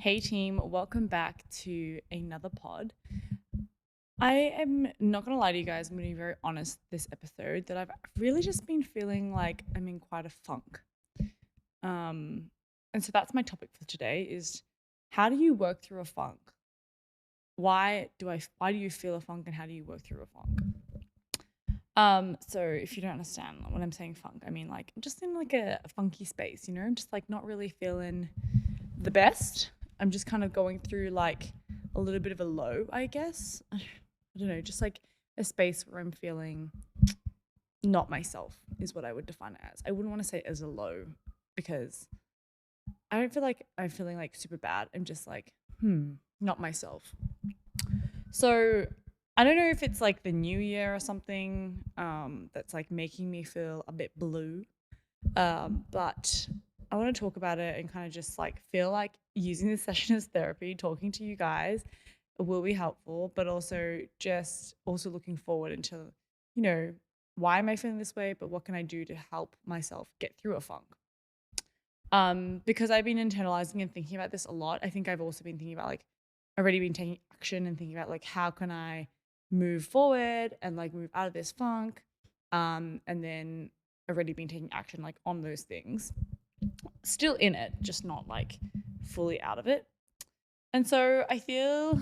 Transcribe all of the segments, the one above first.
Hey team, welcome back to another pod. I am not gonna lie to you guys, I'm gonna be very honest this episode that I've really just been feeling like I'm in quite a funk. Um and so that's my topic for today is how do you work through a funk? Why do you feel a funk and how do you work through a funk? So if you don't understand when I'm saying funk, I mean like just in like a funky space, just like not really feeling the best. I'm just kind of going through like a little bit of a low, I guess. I don't know, just like a space where I'm feeling not myself is what I would define it as. I wouldn't want to say it as a low because I don't feel like I'm feeling like super bad. I'm just like, not myself. So I don't know if it's like the new year or something that's like making me feel a bit blue. But I want to talk about it and kind of just like feel like using this session as therapy, talking to you guys will be helpful, but also just also looking forward into, you know, why am I feeling this way, but what can I do to help myself get through a funk? Because I've been internalizing and thinking about this a lot. I think I've also been thinking about like already been taking action and thinking about like how can I move forward and like move out of this funk. And then already been taking action like on those things. Still in it, just not like fully out of it. And so I feel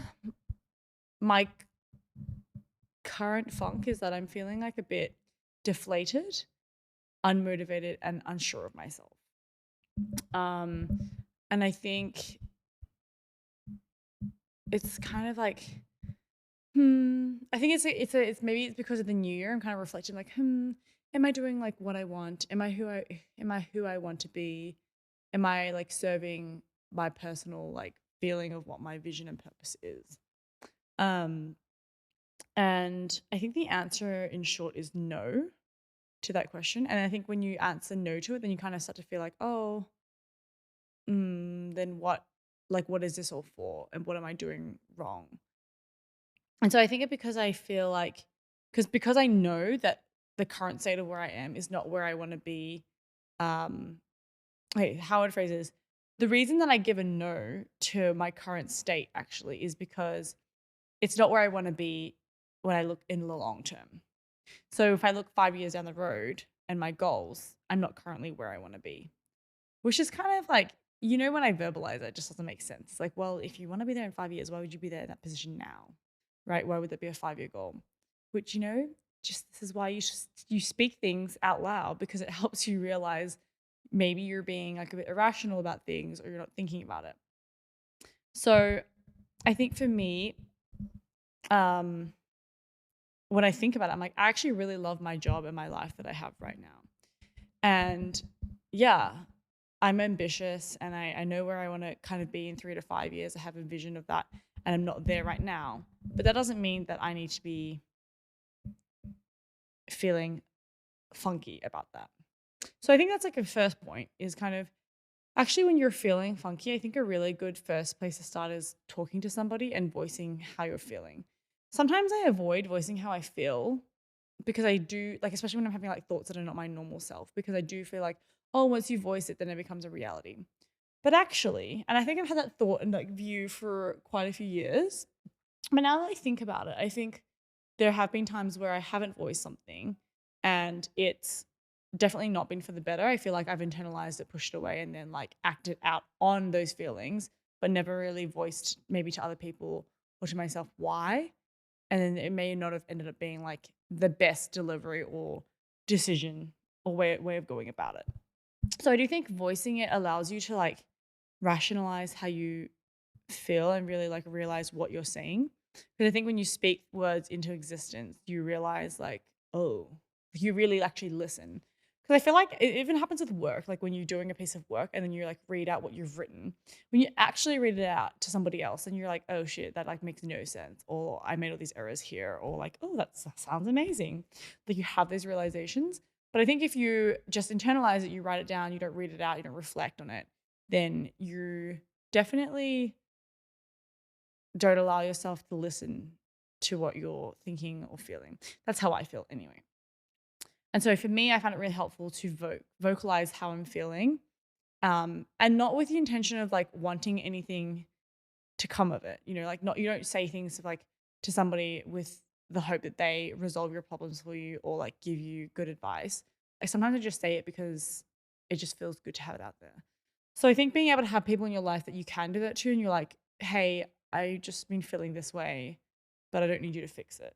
my current funk is that I'm feeling like a bit deflated, unmotivated, and unsure of myself. Um, and I think it's kind of like, I think it's maybe it's because of the new year. I'm kind of reflecting like, am I doing like what I want? Am I who I want to be? Am I like serving my personal like feeling of what my vision and purpose is? Um, and I think the answer in short is no to that question. And I think when you answer no to it, then you kind of start to feel like, oh, then what? Like, what is this all for? And what am I doing wrong? And so I think it because I feel like, because I know that the current state of where I am is not where I want to be. Um, Wait, how I would phrase it is the reason that I give a no to my current state actually is because it's not where I want to be when I look in the long term. So if I look 5 years down the road and my goals, I'm not currently where I want to be, which is kind of like, when I verbalize it, it just doesn't make sense. It's like, well, if you want to be there in 5 years, why would you be there in that position now? Right? Why would that be a 5 year goal? Which, just this is why you speak things out loud because it helps you realize maybe you're being like a bit irrational about things or you're not thinking about it. So I think for me, um, when I think about it, I'm like, I actually really love my job and my life that I have right now. And yeah, I'm ambitious and I know where I want to kind of be in 3 to 5 years. I have a vision of that and I'm not there right now. But that doesn't mean that I need to be feeling funky about that. So I think that's like a first point is kind of actually when you're feeling funky, I think a really good first place to start is talking to somebody and voicing how you're feeling. Sometimes I avoid voicing how I feel because I do like, especially when I'm having like thoughts that are not my normal self, because I do feel like, oh, once you voice it, then it becomes a reality. But actually, and I think I've had that thought and like view for quite a few years. But now that I think about it, I think there have been times where I haven't voiced something and it's definitely not been for the better. I feel like I've internalized it, pushed it away, and then like acted out on those feelings, but never really voiced maybe to other people or to myself why. And then it may not have ended up being like the best delivery or decision or way of going about it. So I do think voicing it allows you to like rationalize how you feel and really like realize what you're saying. Because I think when you speak words into existence, you realize like, oh, you really actually listen. Because I feel like it even happens with work, like when you're doing a piece of work and then you like read out what you've written. When you actually read it out to somebody else and you're like, oh shit, that like makes no sense. Or I made all these errors here. Or like, oh, that sounds amazing. Like you have those realizations. But I think if you just internalize it, you write it down, you don't read it out, you don't reflect on it, then you definitely don't allow yourself to listen to what you're thinking or feeling. That's how I feel anyway. And so for me, I find it really helpful to vocalize how I'm feeling And not with the intention of like wanting anything to come of it. Like not you don't say things like to somebody with the hope that they resolve your problems for you or like give you good advice. Like sometimes I just say it because it just feels good to have it out there. So I think being able to have people in your life that you can do that to and you're like, hey, I just been feeling this way, but I don't need you to fix it.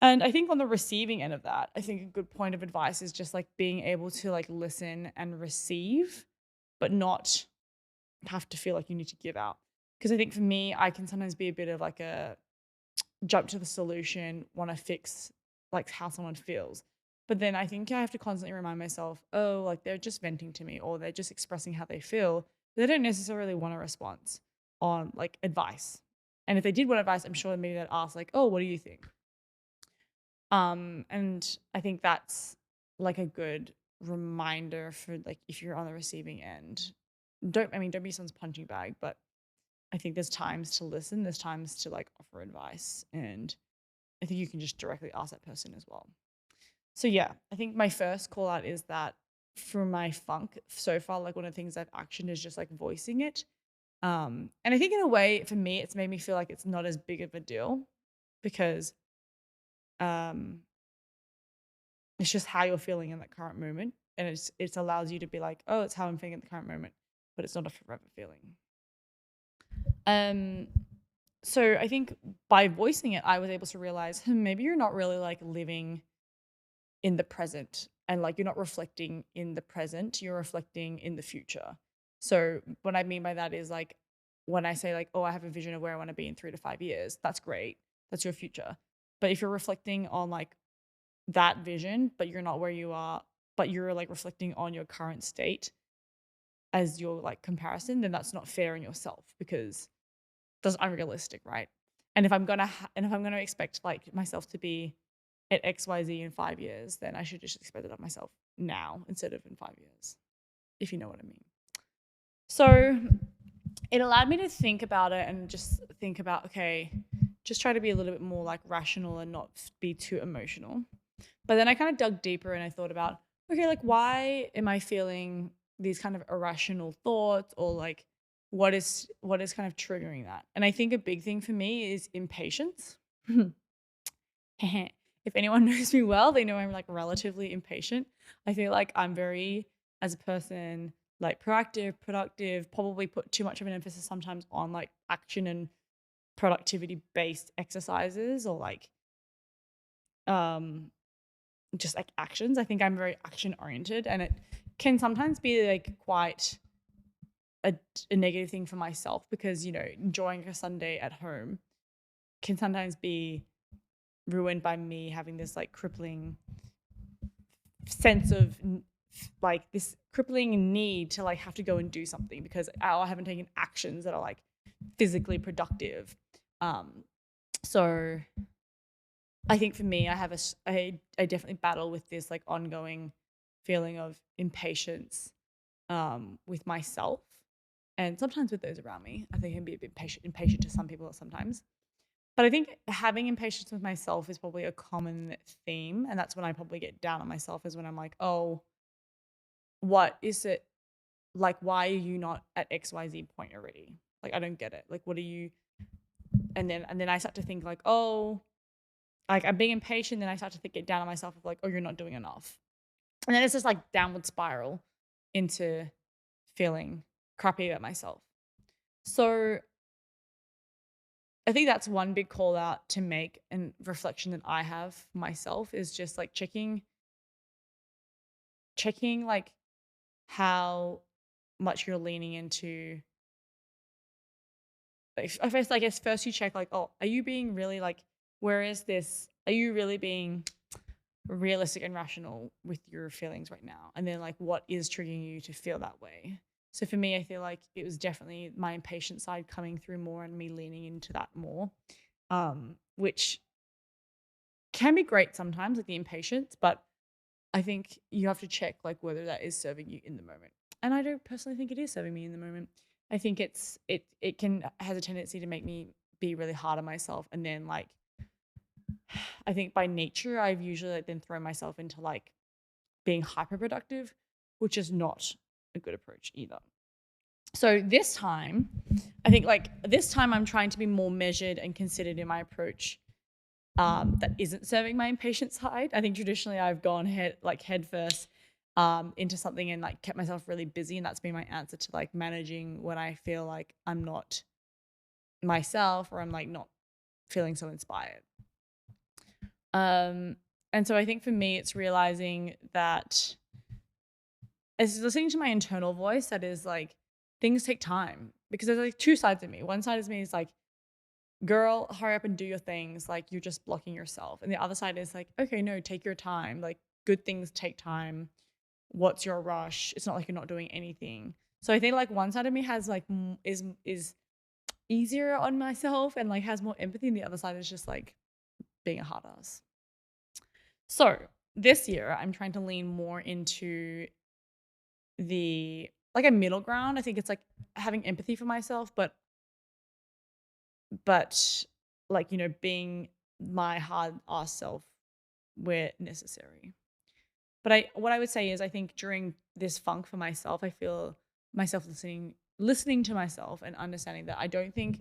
And I think on the receiving end of that, I think a good point of advice is just like being able to like listen and receive, but not have to feel like you need to give out. Because I think for me, I can sometimes be a bit of like a jump to the solution, want to fix like how someone feels. But then I think I have to constantly remind myself, oh, like they're just venting to me or they're just expressing how they feel. They don't necessarily want a response on like advice. And if they did want advice, I'm sure maybe they'd ask like, oh, what do you think? And I think that's like a good reminder for like if you're on the receiving end. Don't be someone's punching bag, but I think there's times to listen, there's times to like offer advice, and I think you can just directly ask that person as well. So yeah, I think my first call out is that for my funk so far, like one of the things I've actioned is just like voicing it. And I think in a way for me, it's made me feel like it's not as big of a deal because um it's just how you're feeling in that current moment. And it allows you to be like, oh, it's how I'm feeling at the current moment, but it's not a forever feeling. Um, so I think by voicing it, I was able to realize, maybe you're not really like living in the present and like you're not reflecting in the present, you're reflecting in the future. So what I mean by that is like when I say like, oh, I have a vision of where I want to be in 3 to 5 years, that's great. That's your future. But if you're reflecting on like that vision, but you're not where you are, but you're like reflecting on your current state as your like comparison, then that's not fair in yourself because that's unrealistic, right? And if I'm gonna expect like myself to be at XYZ in 5 years, then I should just expect it of myself now instead of in 5 years, if you know what I mean. So it allowed me to think about it and just think about, okay, just try to be a little bit more like rational and not be too emotional. But then I kind of dug deeper and I thought about, okay, like why am I feeling these kind of irrational thoughts or like what is kind of triggering that? And I think a big thing for me is impatience. If anyone knows me well, they know I'm like relatively impatient. I feel like I'm very, as a person, like proactive, productive, probably put too much of an emphasis sometimes on like action and productivity based exercises or like um just like actions. I think I'm very action oriented and it can sometimes be like quite a negative thing for myself because, enjoying a Sunday at home can sometimes be ruined by me having this like crippling sense of like this crippling need to like have to go and do something because I haven't taken actions that are like physically productive. So I think for me, I definitely battle with this like ongoing feeling of impatience with myself and sometimes with those around me. I think I can be a bit impatient to some people sometimes. But I think having impatience with myself is probably a common theme. And that's when I probably get down on myself is when I'm like, oh, what is it? Like, why are you not at XYZ point already? Like, I don't get it. Like, what are you? And then I start to think like, oh, like I'm being impatient. Then I start to get down on myself of like, oh, you're not doing enough. And then it's just like downward spiral into feeling crappy about myself. So I think that's one big call out to make and reflection that I have myself is just like checking like how much you're leaning into like I guess first you check like, oh, are you being really like where is this? Are you really being realistic and rational with your feelings right now? And then like what is triggering you to feel that way? So for me, I feel like it was definitely my impatient side coming through more and me leaning into that more. Which can be great sometimes, like the impatience, but I think you have to check like whether that is serving you in the moment. And I don't personally think it is serving me in the moment. I think it can has a tendency to make me be really hard on myself. And then like I think by nature I've usually like then thrown myself into like being hyper productive, which is not a good approach either. So this time, I think like this time I'm trying to be more measured and considered in my approach, that isn't serving my impatient side. I think traditionally I've gone head first into something and like kept myself really busy, and that's been my answer to like managing when I feel like I'm not myself or I'm like not feeling so inspired. And so I think for me, it's realizing that it's listening to my internal voice that is like, things take time because there's like two sides of me. One side of me is like, girl, hurry up and do your things. Like, you're just blocking yourself. And the other side is like, okay, no, take your time. Like, good things take time. What's your rush? It's not like you're not doing anything. So I think like one side of me has like is easier on myself and like has more empathy, and the other side is just like being a hard ass. So this year I'm trying to lean more into the like a middle ground. I think it's like having empathy for myself, but like, you know, being my hard ass self where necessary. But what I would say is I think during this funk for myself, I feel myself listening to myself and understanding that I don't think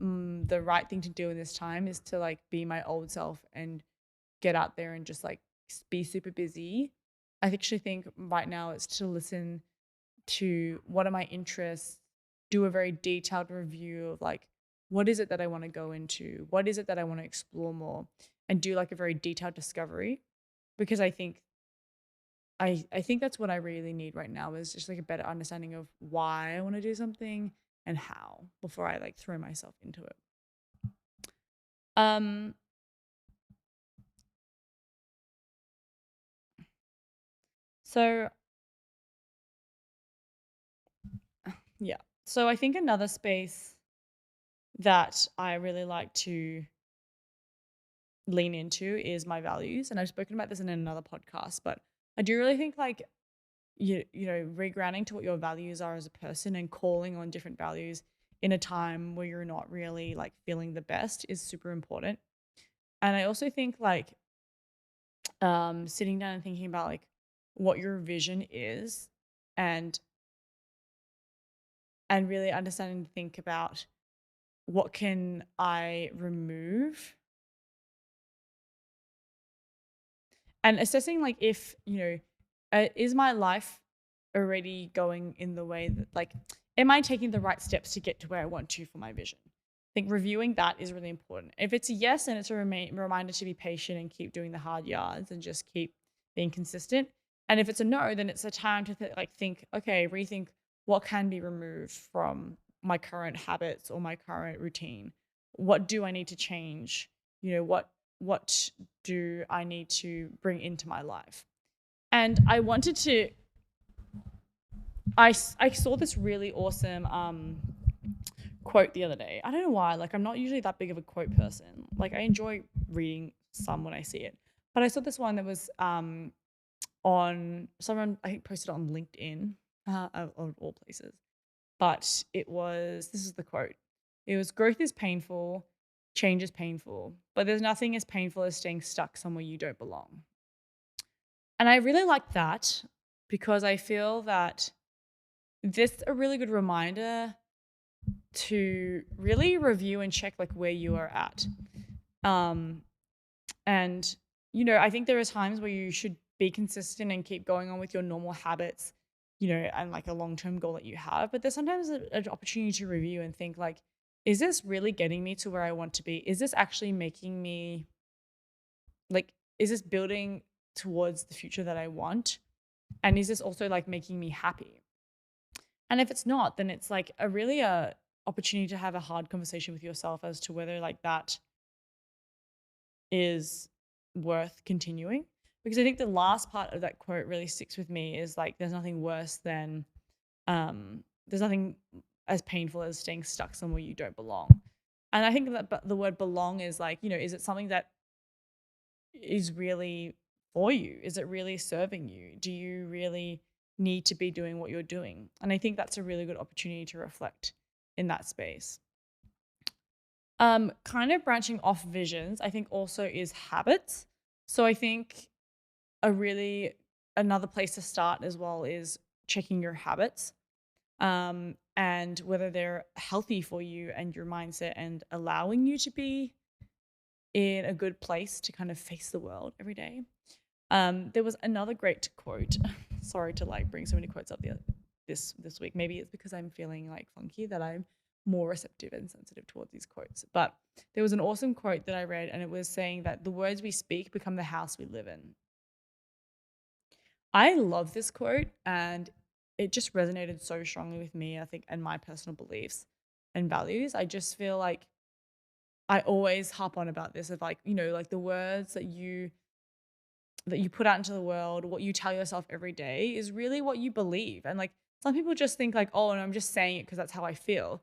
the right thing to do in this time is to like be my old self and get out there and just like be super busy. I actually think right now it's to listen to what are my interests, do a very detailed review of like, what is it that I want to go into? What is it that I want to explore more? And do like a very detailed discovery. Because I think that's what I really need right now is just like a better understanding of why I want to do something and how before I like throw myself into it. Um so yeah. So I think another space that I really like to lean into is my values. And I've spoken about this in another podcast, but I do really think like you know, regrounding to what your values are as a person and calling on different values in a time where you're not really like feeling the best is super important. And I also think like sitting down and thinking about like what your vision is and really understanding to think about what can I remove and assessing like if, you know, is my life already going in the way that like, am I taking the right steps to get to where I want to for my vision? I think reviewing that is really important. If it's a yes, then it's a reminder to be patient and keep doing the hard yards and just keep being consistent. And if it's a no, then it's a time to think, okay, rethink what can be removed from my current habits or my current routine. What do I need to change? You know, what do I need to bring into my life? And I wanted to I saw this really awesome quote the other day. I don't know why. Like, I'm not usually that big of a quote person. Like, I enjoy reading some when I see it. But I saw this one that was on someone, I think, posted it on LinkedIn, of all places. But this is the quote. It was, growth is painful, change is painful, but there's nothing as painful as staying stuck somewhere you don't belong. And I really like that because I feel that this is a really good reminder to really review and check like where you are at. And you know, I think there are times where you should be consistent and keep going on with your normal habits, you know, and like a long-term goal that you have. But there's sometimes an opportunity to review and think like, is this really getting me to where I want to be? Is this actually making me like, is this building towards the future that I want? And is this also like making me happy? And if it's not, then it's like a really opportunity to have a hard conversation with yourself as to whether like that is worth continuing. Because I think the last part of that quote really sticks with me is like, there's nothing worse than, there's nothing as painful as staying stuck somewhere you don't belong. And I think that the word belong is like, you know, is it something that is really for you? Is it really serving you? Do you really need to be doing what you're doing? And I think that's a really good opportunity to reflect in that space. Kind of branching off visions, I think also is habits. So I think another place to start as well is checking your habits, and whether they're healthy for you and your mindset and allowing you to be in a good place to kind of face the world every day. There was another great quote. Sorry to like bring so many quotes up this week. Maybe it's because I'm feeling like funky that I'm more receptive and sensitive towards these quotes. But there was an awesome quote that I read, and it was saying that the words we speak become the house we live in. I love this quote, and it just resonated so strongly with me, I think, and my personal beliefs and values. I just feel like I always harp on about this of like, like the words that you put out into the world, what you tell yourself every day is really what you believe. And like some people just think like, oh, and I'm just saying it because that's how I feel.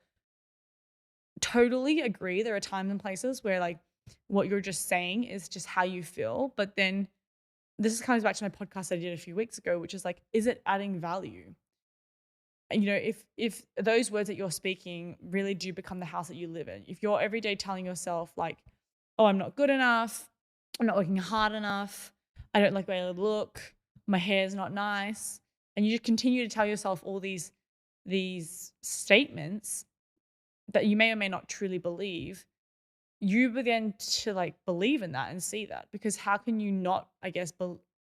Totally agree. There are times and places where like what you're just saying is just how you feel. But then this comes back to my podcast I did a few weeks ago, which is like, is it adding value? If those words that you're speaking really do become the house that you live in, if you're every day telling yourself like, oh, I'm not good enough, I'm not working hard enough, I don't like the way I look, my hair's not nice, and you just continue to tell yourself all these statements that you may or may not truly believe, you begin to like believe in that and see that, because how can you not, I guess,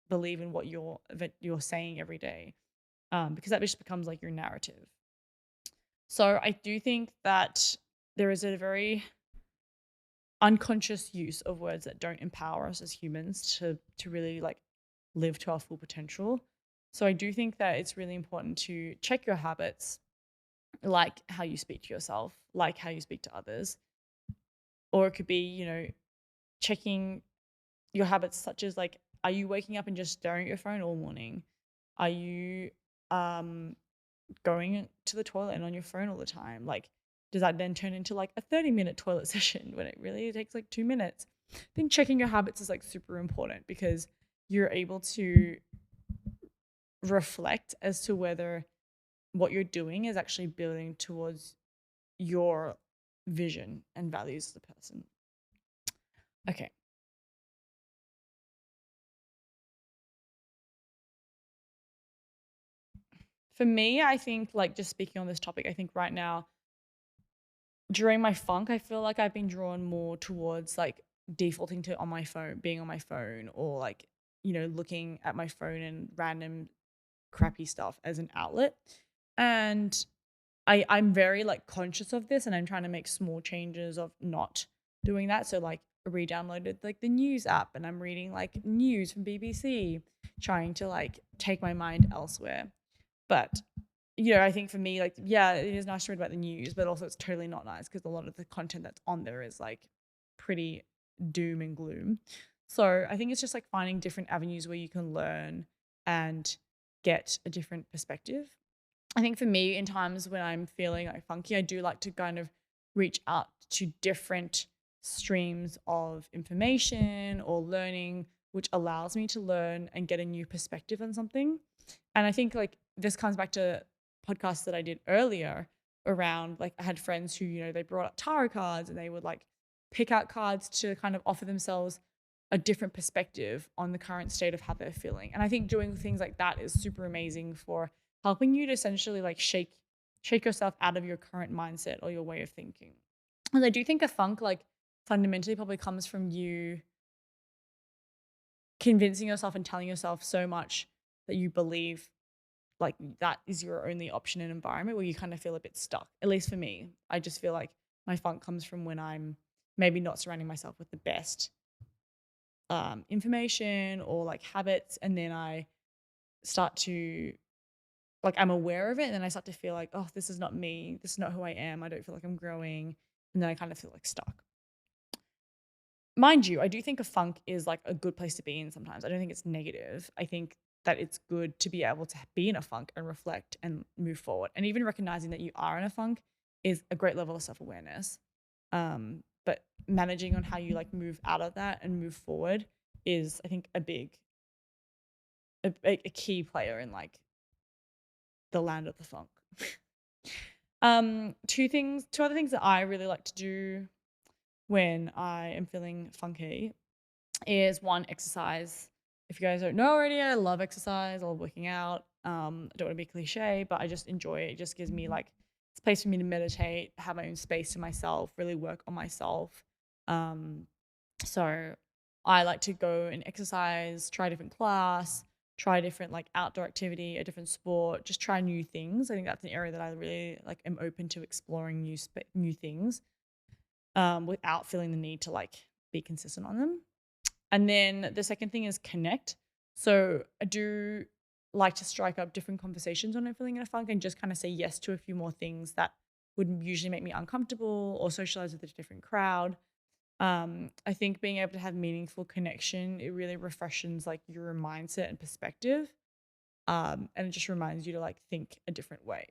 believe in what you're saying every day? Because that just becomes like your narrative. So I do think that there is a very unconscious use of words that don't empower us as humans to really like live to our full potential. So I do think that it's really important to check your habits, like how you speak to yourself, like how you speak to others. Or it could be, checking your habits such as like, are you waking up and just staring at your phone all morning? Are you going to the toilet and on your phone all the time? Like, does that then turn into like a 30-minute toilet session when it really takes like 2 minutes? I think checking your habits is like super important because you're able to reflect as to whether what you're doing is actually building towards your vision and values as a person. Okay. For me, I think like just speaking on this topic, I think right now during my funk, I feel like I've been drawn more towards like defaulting to on my phone, being on my phone, or like, looking at my phone and random crappy stuff as an outlet. And I'm very like conscious of this, and I'm trying to make small changes of not doing that. So like re-downloaded like the news app, and I'm reading like news from BBC, trying to like take my mind elsewhere. But I think for me, like, yeah, it is nice to read about the news, but also it's totally not nice because a lot of the content that's on there is like pretty doom and gloom. So I think it's just like finding different avenues where you can learn and get a different perspective. I think for me, in times when I'm feeling like funky, I do like to kind of reach out to different streams of information or learning, which allows me to learn and get a new perspective on something. And I think like this comes back to podcasts that I did earlier around like I had friends who, they brought up tarot cards and they would like pick out cards to kind of offer themselves a different perspective on the current state of how they're feeling. And I think doing things like that is super amazing for helping you to essentially like shake yourself out of your current mindset or your way of thinking. And I do think a funk like fundamentally probably comes from you convincing yourself and telling yourself so much that you believe like that is your only option in an environment where you kind of feel a bit stuck. At least for me, I just feel like my funk comes from when I'm maybe not surrounding myself with the best information or like habits, and then I start to like I'm aware of it, and then I start to feel like, oh, this is not me, this is not who I am, I don't feel like I'm growing, and then I kind of feel like stuck. Mind you, I do think a funk is like a good place to be in sometimes. I don't think it's negative. I think that it's good to be able to be in a funk and reflect and move forward. And even recognizing that you are in a funk is a great level of self-awareness. But managing on how you like move out of that and move forward is, I think, a key player in like the land of the funk. Two other things that I really like to do when I am feeling funky is one, exercise. If you guys don't know already, I love exercise. I love working out. I don't want to be cliche, but I just enjoy it. It just gives me like it's a place for me to meditate, have my own space to myself, really work on myself. Um, so I like to go and exercise, try a different class, try a different like outdoor activity, a different sport, just try new things. I think that's an area that I really like am open to exploring new things without feeling the need to like be consistent on them. And then the second thing is connect. So I do like to strike up different conversations when I'm feeling in a funk and just kind of say yes to a few more things that would usually make me uncomfortable or socialize with a different crowd. I think being able to have meaningful connection, it really refreshes like your mindset and perspective. And it just reminds you to like think a different way.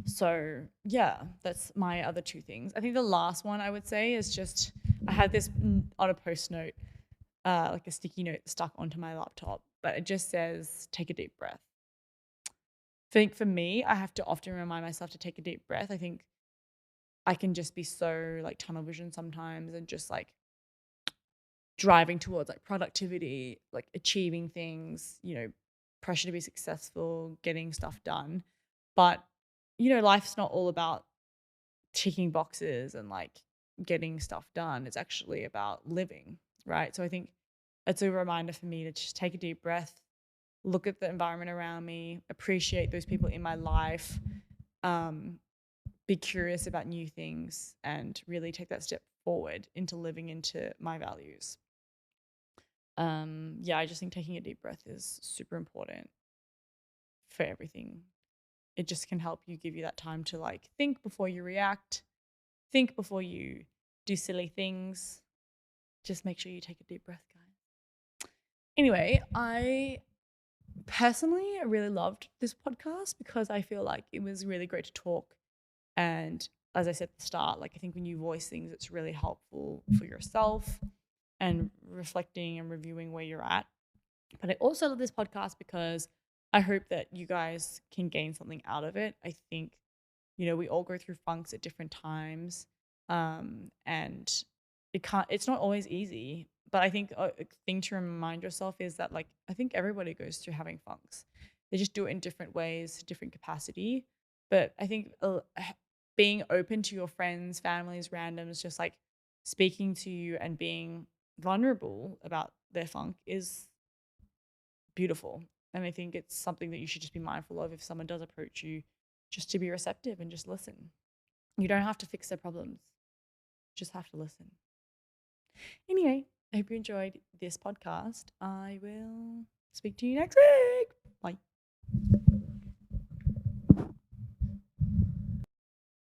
So yeah, that's my other two things. I think the last one I would say is just I had this on a post note, like a sticky note stuck onto my laptop, but it just says take a deep breath. I think for me, I have to often remind myself to take a deep breath. I think I can just be so like tunnel vision sometimes and just like driving towards like productivity, like achieving things, pressure to be successful, getting stuff done. But, life's not all about ticking boxes and like getting stuff done. It's actually about living, right? So I think it's a reminder for me to just take a deep breath, look at the environment around me, appreciate those people in my life, um, be curious about new things, and really take that step forward into living into my values. Yeah, I just think taking a deep breath is super important for everything. It just can help you give you that time to like think before you react, think before you do silly things. Just make sure you take a deep breath, guys. Anyway, I personally really loved this podcast because I feel like it was really great to talk. And as I said at the start, like I think when you voice things, it's really helpful for yourself and reflecting and reviewing where you're at. But I also love this podcast because I hope that you guys can gain something out of it. I think, we all go through funks at different times. And it's not always easy. But I think a thing to remind yourself is that like I think everybody goes through having funks. They just do it in different ways, different capacity. But I think being open to your friends, families, randoms, just like speaking to you and being vulnerable about their funk is beautiful. And I think it's something that you should just be mindful of if someone does approach you, just to be receptive and just listen. You don't have to fix their problems, just have to listen. Anyway, I hope you enjoyed this podcast. I will speak to you next week. Bye.